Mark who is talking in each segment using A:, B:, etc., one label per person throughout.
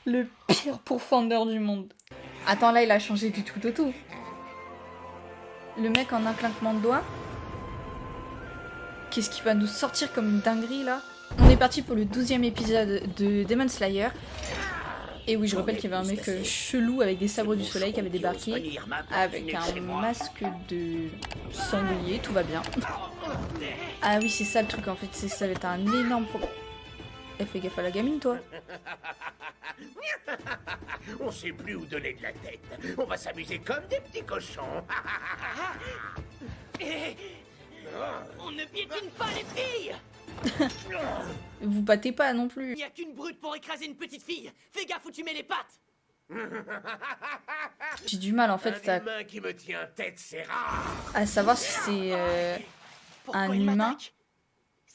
A: Le pire pourfendeur du monde. Attends, là, il a changé du tout au tout. Le mec en un claquement de doigts. Qu'est-ce qui va nous sortir comme une dinguerie, là? On est parti pour le 12e épisode de Demon Slayer. Et oui, je rappelle qu'il y avait un mec chelou avec des sabres du soleil qui avait débarqué. Avec un masque de sanglier, tout va bien. Ah oui, c'est ça le truc, en fait. Ça va être un énorme problème. Eh, fais gaffe à la gamine, toi.
B: On sait plus où donner de la tête. On va s'amuser comme des petits cochons.
C: On ne piétine pas les filles.
A: Vous battez pas non plus.
C: Il n'y a qu'une brute pour écraser une petite fille. Fais gaffe où tu mets les pattes.
A: J'ai du mal en fait
B: Un humain qui me tient tête, c'est rare.
A: à savoir si c'est
C: Pourquoi
A: un
C: il
A: humain.
C: m'attaque?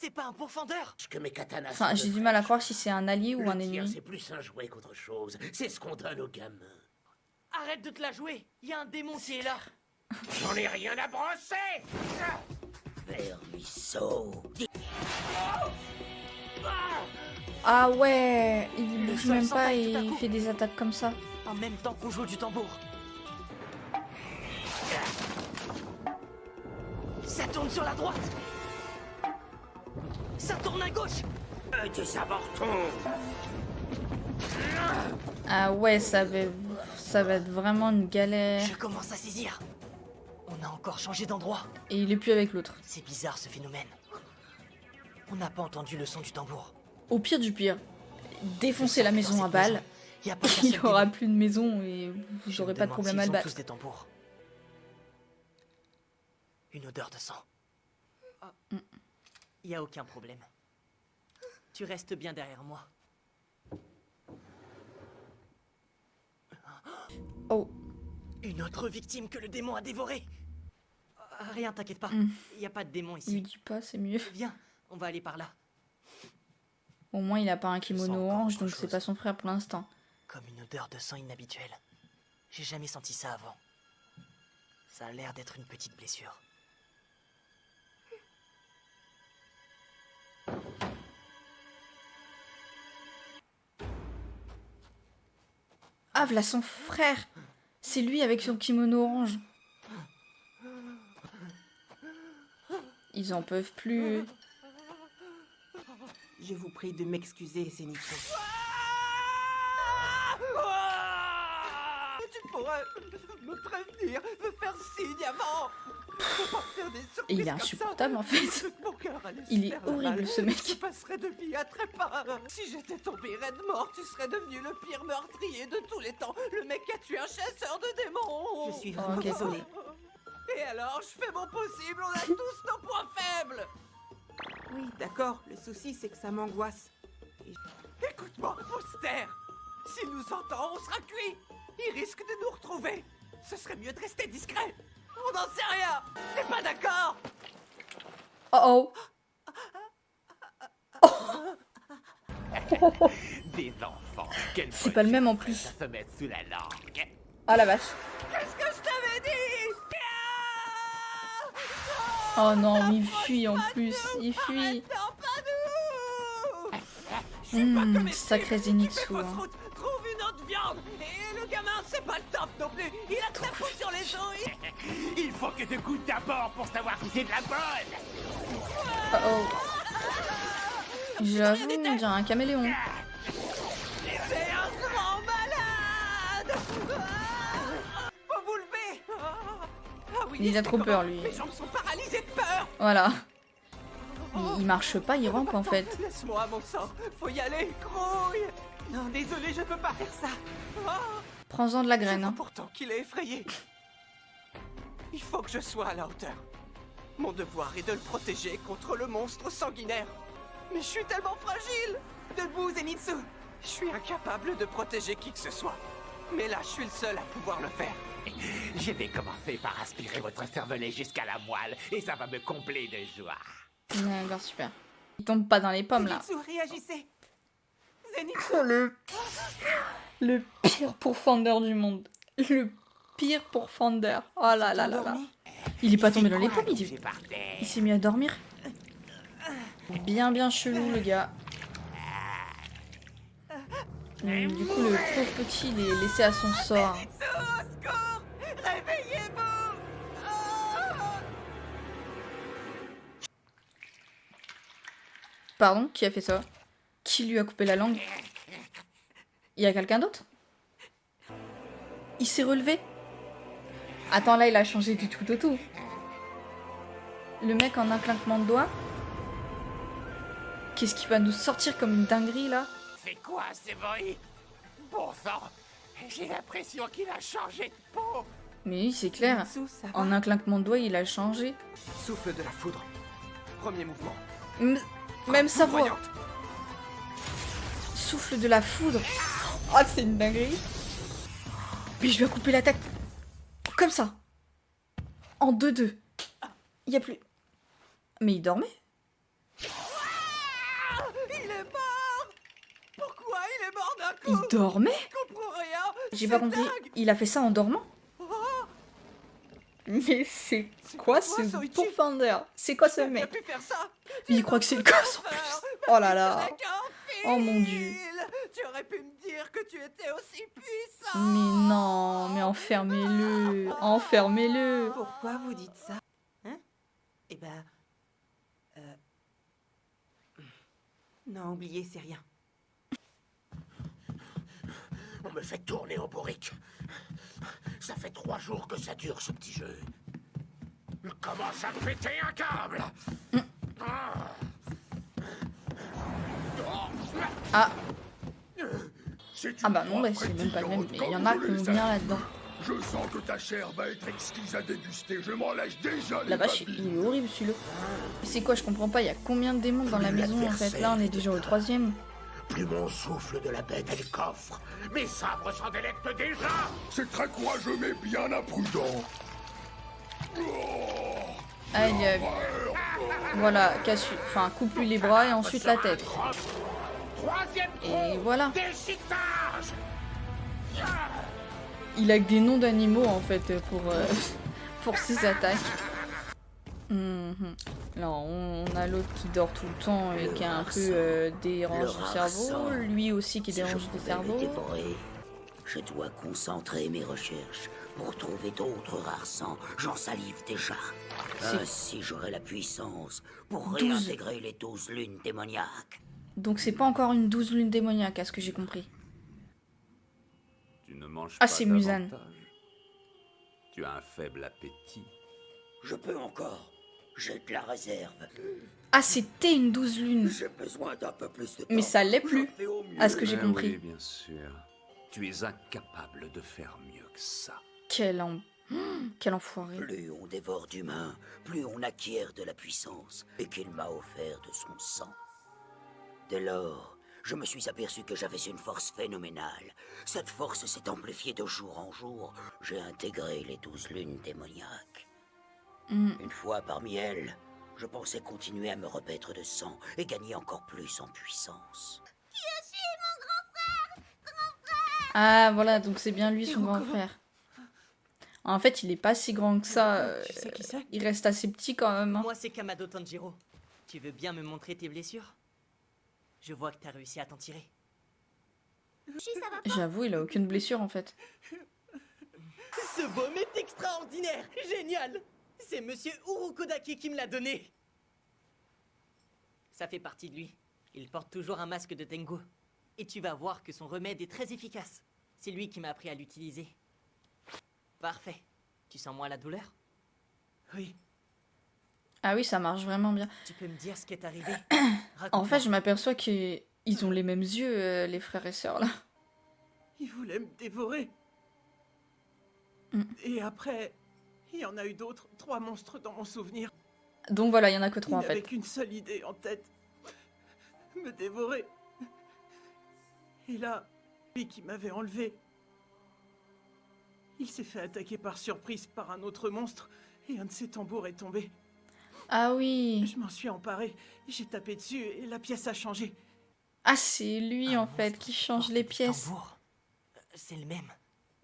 C: C'est pas un pourfendeur.
B: Que mes katanas
A: Enfin,
B: sont
A: j'ai
B: de
A: du mal à
B: fraîche.
A: croire si c'est un allié ou un
B: Le tir,
A: ennemi.
B: c'est plus un jouet qu'autre chose. C'est ce qu'on donne aux gamins.
C: Arrête de te la jouer. Il y a un démon qui est là.
B: J'en ai rien à brosser. Vermisseau.
A: Ah ouais, il
C: Le
A: bouge
C: sol
A: même pas
C: s'entaille
A: et
C: tout à
A: il
C: coup.
A: fait des attaques comme ça.
C: En même temps qu'on joue du tambour. Ça tourne sur la droite. Ça tourne à gauche.
B: Tes avortons.
A: Ah ouais, ça va être vraiment une galère.
C: Je commence à saisir. On a encore changé d'endroit.
A: Et il est plus avec l'autre.
C: C'est bizarre ce phénomène. On n'a pas entendu le son du tambour.
A: Au pire du pire, défoncer la maison à balles.
C: Il y a pas qu'un
A: Il
C: seul
A: y aura
C: démon.
A: plus de maison et vous
C: Je
A: aurez
C: me
A: pas de
C: demande
A: problème à
C: s'ils
A: le
C: ont tous
A: battre.
C: des tambours. Une odeur de sang. Il y a aucun problème. Tu restes bien derrière moi.
A: Oh,
C: Une autre victime que le démon a dévorée. Rien, t'inquiète pas. Il y a pas de démon
A: lui
C: ici.
A: dis pas, c'est mieux.
C: Viens, on va aller par là.
A: Au moins, il a pas un
C: sens
A: kimono
C: encore
A: orange,
C: autre
A: donc c'est
C: chose.
A: pas son frère pour l'instant.
C: Comme une odeur de sang inhabituelle. J'ai jamais senti ça avant. Ça a l'air d'être une petite blessure.
A: Ah, voilà son frère. C'est lui avec son kimono orange. Ils en peuvent plus.
D: Je vous prie de m'excuser, Zenitsu. Tu pourrais me prévenir, me faire signe avant. Faut pas faire des surprises
A: Et il est
D: comme ça.
A: insupportable en fait.
D: Mon cœur allait
A: Il est
D: super mal.
A: horrible ce mec.
D: Je passerais de vie à trépas. Si j'étais tombé raide mort, tu serais devenu le pire meurtrier de tous les temps. Le mec qui a tué un chasseur de démons. Je suis
A: vraiment Ok. désolée.
D: Et alors, je fais mon possible, on a tous nos points faibles. Oui, d'accord. Le souci, c'est que ça m'angoisse. Écoute-moi, faut se taire. S'il nous entend, on sera cuit. Il risque de nous retrouver. Ce serait mieux de rester discret. On n'en sait rien. T'es pas d'accord?
A: Oh oh.
B: Des enfants. Quelle
A: C'est pas le même en plus.
B: Ça se met sous la langue.
A: Ah la vache.
D: Qu'est-ce que je t'avais dit?
A: Oh non, il fuit en plus. Il fuit.
D: Non, pas nous. Je suis pas comme
A: Sacré Zenitsu.
D: fausse
A: Hein.
D: route. Trouve une autre viande. Et le gamin, c'est pas le top non plus. Il a de la peau sur les os.
B: Il faut que tu goûtes d'abord pour savoir si c'est de la bonne.
A: Oh oh. J'avoue, on dirait un caméléon.
D: C'est un grand malade. Faut vous lever. Ah oui,
A: Il a trop peur, lui.
D: Mes jambes sont paralysées de peur.
A: Voilà. Il marche pas, il rampe en fait.
D: Laisse-moi, mon sang. Faut y aller, grouille. Non, désolé, je peux pas faire ça. Oh,
A: Prends-en de la
D: je
A: graine.
D: vois
A: Hein.
D: pourtant qu'il est effrayé. Il faut que je sois à la hauteur. Mon devoir est de le protéger contre le monstre sanguinaire. Mais je suis tellement fragile. Debout, Zenitsu. Je suis incapable de protéger qui que ce soit. Mais là, je suis le seul à pouvoir le faire.
B: Je vais commencer par aspirer votre cervelet jusqu'à la moelle et ça va me combler de joie.
A: D'accord, super. Il tombe pas dans les pommes là.
D: Zenitsu, réagissez. Zenitsu.
A: Oh, le pire pourfendeur du monde. Le pire pourfendeur. Oh là là là là.
D: Endormi?
A: Il est pas tombé dans les
B: Quoi,
A: pommes,
B: bouger par terre?
A: il s'est mis à dormir. Bien chelou le gars. Du coup, le pauvre petit, il est laissé à son sort.
D: Au secours! Réveillez-vous! Ah!
A: Pardon, qui a fait ça? Qui lui a coupé la langue? Il y a quelqu'un d'autre? Il s'est relevé? Attends, là, il a changé du tout au tout. Le mec en un claquement de doigts? Qu'est-ce qui va nous sortir comme une dinguerie, là?
B: C'est quoi ces bruits? Bon sang, j'ai l'impression qu'il a changé de peau.
A: Mais oui, c'est clair.
D: Mitsu, ça va?
A: En un claquement de doigts, il a changé.
D: Souffle de la foudre. Premier mouvement.
A: Même sa voix.
D: Voyante.
A: Souffle de la foudre. Oh, c'est une dinguerie. Mais je lui ai coupé la tête. Comme ça. En 2-2. Il y a plus... Mais il dormait.
D: Ah! Il est mort! Pourquoi il est mort d'un coup?
A: Il dormait?
D: Je comprends rien!
A: J'ai pas compris.
D: Dingue!
A: Il a fait ça en dormant?
D: Oh!
A: Mais c'est quoi ce
D: Soichi?
A: pourfendeur? C'est quoi ce
D: Tu as
A: mec?
D: pu faire ça?
A: Il croit que c'est le gosse en plus. Oh là là. Oh mon Dieu.
D: Tu aurais pu me dire que tu étais aussi puissant.
A: Mais non, mais enfermez-le. Enfermez-le.
D: Pourquoi vous dites ça? Hein? Eh ben... Non, oubliez, c'est rien.
B: On me fait tourner au bourrique. Ça fait 3 jours que ça dure ce petit jeu. Commence à péter un câble.
A: Ah,
E: Si tu
A: ah bah
E: me
A: non,
E: crois
A: bah c'est même pas le même.
E: frétillante
A: Mais il y en
E: comme
A: a
E: je les
A: combien
E: aime,
A: là-dedans?
E: Je sens que ta chair va être exquise à déguster. Je m'en lèche déjà les
A: La vache,
E: papilles.
A: il est horrible celui-là. C'est quoi, je comprends pas, il y a combien de démons dans la maison en fait? Là on est déjà au 3e.
B: Plus mon souffle de la bête et le coffre. Mes sabres s'en délectent déjà.
E: C'est très courageux mais bien imprudent.
A: Ah, il y a... Voilà, enfin, coupe-lui les bras et ensuite la tête.
B: 3e
A: Et voilà.
B: déchiquetage.
A: Il a que des noms d'animaux en fait pour ses attaques. Là, on a l'autre qui dort tout le temps et qui a un peu dérangé du cerveau. Lui aussi qui est dérangé du cerveau.
F: Je dois concentrer mes recherches pour trouver d'autres rares sangs. J'en salive déjà. Ainsi, j'aurai la puissance pour
A: 12.
F: réintégrer les 12 lunes démoniaques.
A: Donc c'est pas encore une 12 lunes démoniaques à ce que j'ai compris.
G: Tu ne manges
A: Ah,
G: pas
A: c'est Musan.
G: davantage. Tu as un faible appétit.
F: Je peux encore. J'ai de la réserve.
A: Ah, c'était une 12 lunes.
F: J'ai besoin d'un peu plus de temps.
A: Mais ça l'est plus,
F: Je fais au mieux.
A: à ce que j'ai
G: Mais
A: compris.
G: Oui, bien sûr. Tu es incapable de faire mieux que ça.
A: Quel enfoiré.
F: Plus on dévore d'humains, plus on acquiert de la puissance, et qu'il m'a offert de son sang. Dès lors, je me suis aperçu que j'avais une force phénoménale. Cette force s'est amplifiée de jour en jour. J'ai intégré les 12 lunes démoniaques. Une fois parmi elles, je pensais continuer à me repaître de sang et gagner encore plus en puissance.
A: Ah, voilà, donc c'est bien lui son grand frère. En fait, il est pas si grand que ça.
C: Tu sais qui c'est?
A: Il reste assez petit quand même. Hein.
C: Moi, c'est Kamado Tanjiro. Tu veux bien me montrer tes blessures? Je vois que t'as réussi à t'en tirer.
A: J'avoue, il a aucune blessure en fait.
C: Ce baume est extraordinaire! Génial! C'est Monsieur Urukodake qui me l'a donné! Ça fait partie de lui. Il porte toujours un masque de Tengu. Et tu vas voir que son remède est très efficace. C'est lui qui m'a appris à l'utiliser. Parfait. Tu sens moins la douleur?
D: Oui.
A: Ah oui, ça marche vraiment bien.
C: Tu peux me dire ce qui est arrivé?
A: En
C: Raconte-moi.
A: fait, je m'aperçois qu'ils ont les mêmes yeux, les frères et sœurs là.
D: Il voulait me dévorer. Et après, il y en a eu d'autres. 3 monstres dans mon souvenir.
A: Donc voilà, il y en a que 3 en
D: Il n'avait
A: fait.
D: qu'une seule idée en tête. Me dévorer. Et là, lui qui m'avait enlevé, il s'est fait attaquer par surprise par un autre monstre et un de ses tambours est tombé.
A: Ah oui.
D: Je m'en suis emparé, j'ai tapé dessus et la pièce a changé.
A: Ah, c'est lui
C: Un
A: en fait
C: monstre
A: qui change
C: porte
A: les
C: du
A: pièces.
C: tambour. C'est le même.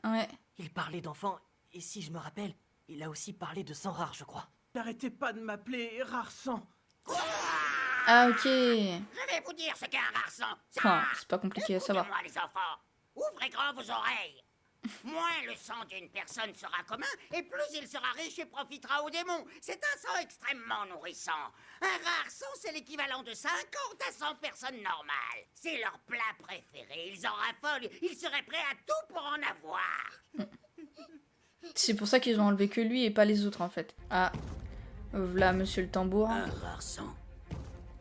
A: Ouais.
C: Il parlait d'enfants, et si je me rappelle, il a aussi parlé de sang rare, je crois.
D: N'arrêtez pas de m'appeler Rare Sang.
A: Ah, ok.
B: Je vais vous dire ce qu'est un rare sang.
A: Enfin, c'est pas compliqué à savoir.
B: Écoutez-moi, les enfants. Ouvrez grand vos oreilles. Moins le sang d'une personne sera commun, et plus il sera riche et profitera aux démons. C'est un sang extrêmement nourrissant. Un rare sang, c'est l'équivalent de 50 à 100 personnes normales. C'est leur plat préféré. Ils en raffolent. Ils seraient prêts à tout pour en avoir.
A: C'est pour ça qu'ils ont enlevé que lui et pas les autres en fait. Ah, voilà monsieur le tambour.
F: Un rare sang.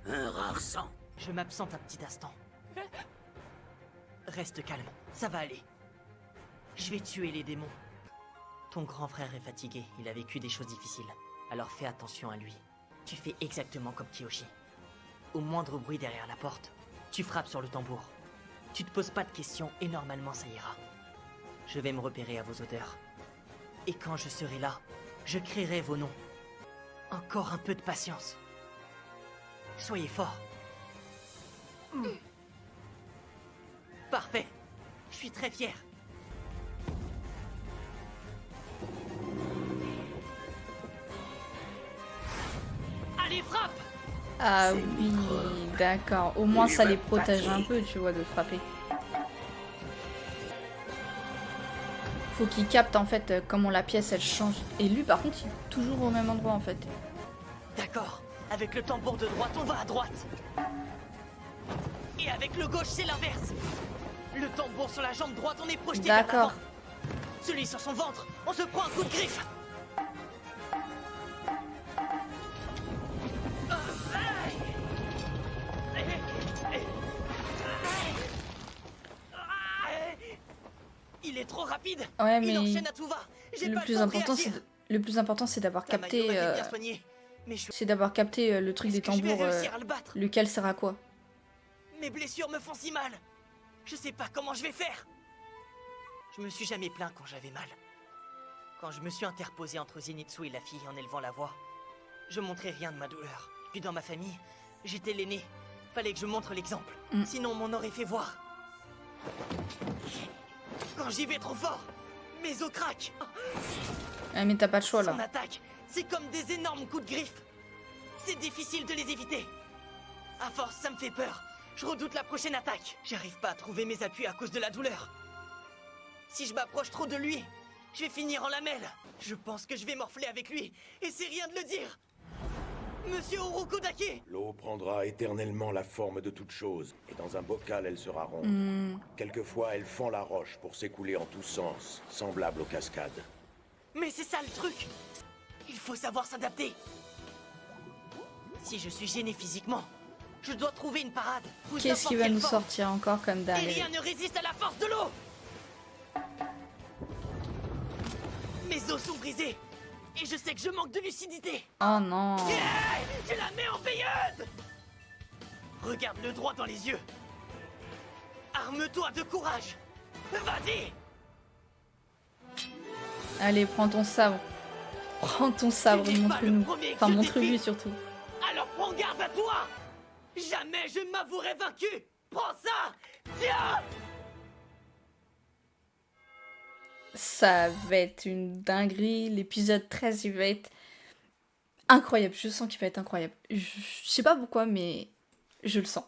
F: Un rare sang.
C: Je m'absente un petit instant. Reste calme, ça va aller. Je vais tuer les démons. Ton grand frère est fatigué, il a vécu des choses difficiles. Alors fais attention à lui. Tu fais exactement comme Kiyoshi. Au moindre bruit derrière la porte, tu frappes sur le tambour. Tu te poses pas de questions et normalement ça ira. Je vais me repérer à vos odeurs. Et quand je serai là, je crierai vos noms. Encore un peu de patience. Soyez forts. Parfait. Je suis très fier. Allez, frappe!
A: Ah oui, d'accord. Au moins ça les protège un peu, tu vois, de frapper. Faut qu'il capte en fait comment la pièce elle change. Et lui par contre il est toujours au même endroit en fait.
C: D'accord. Avec le tambour de droite, on va à droite. Et avec le gauche, c'est l'inverse. Le tambour sur la jambe droite, on est projeté vers
A: D'accord.
C: l'avant. Celui sur son ventre, on se prend un coup de griffe. Il est trop rapide.
A: Ouais
C: Il
A: mais
C: enchaîne à tout va. J'ai
A: le
C: pas
A: plus
C: le temps de
A: important
C: réagir.
A: le plus important c'est d'avoir
C: Ta
A: capté
C: manœuvre était bien soignée, mais je...
A: c'est d'avoir capté le truc
C: Est-ce
A: des
C: que je vais
A: tambours
C: réussir à le battre?
A: lequel sert à quoi.
C: Mes blessures me font si mal. Je sais pas comment je vais faire. Je me suis jamais plaint quand j'avais mal. Quand je me suis interposé entre Zenitsu et la fille en élevant la voix, je montrais rien de ma douleur. Puis dans ma famille, j'étais l'aîné. Fallait que je montre l'exemple. Sinon, on m'en aurait fait voir. Quand j'y vais trop fort, mes os craquent.
A: Ouais, mais t'as pas le choix
C: Son
A: là.
C: attaque, c'est comme des énormes coups de griffe. C'est difficile de les éviter. À force, ça me fait peur. Je redoute la prochaine attaque. J'arrive pas à trouver mes appuis à cause de la douleur. Si je m'approche trop de lui, je vais finir en lamelle. Je pense que je vais morfler avec lui, et c'est rien de le dire. Monsieur Urokodake!
H: L'eau prendra éternellement la forme de toute chose, et dans un bocal elle sera ronde. Quelquefois elle fend la roche pour s'écouler en tous sens, semblable aux cascades.
C: Mais c'est ça le truc. Il faut savoir s'adapter. Si je suis gêné physiquement, je dois trouver une parade. ou
A: Qu'est-ce qui
C: n'importe
A: va
C: quelle
A: nous
C: forme.
A: sortir encore comme
C: Et
A: dingue?
C: rien ne résiste à la force de l'eau. Mes os sont brisés. Et je sais que je manque de lucidité.
A: Oh non.
C: Hey, tu la mets en veilleuse. Regarde-le droit dans les yeux. Arme-toi de courage. Vas-y.
A: Allez, prends ton sabre. Prends ton sabre,
C: Tu n'es pas
A: montre-nous.
C: le premier que
A: Enfin,
C: je
A: montre-lui
C: défie.
A: surtout.
C: Alors prends garde à toi. Jamais je m'avouerai vaincu. Prends ça. Tiens.
A: Ça va être une dinguerie. L'épisode 13, il va être incroyable. Je sens qu'il va être incroyable. Je sais pas pourquoi, mais je le sens.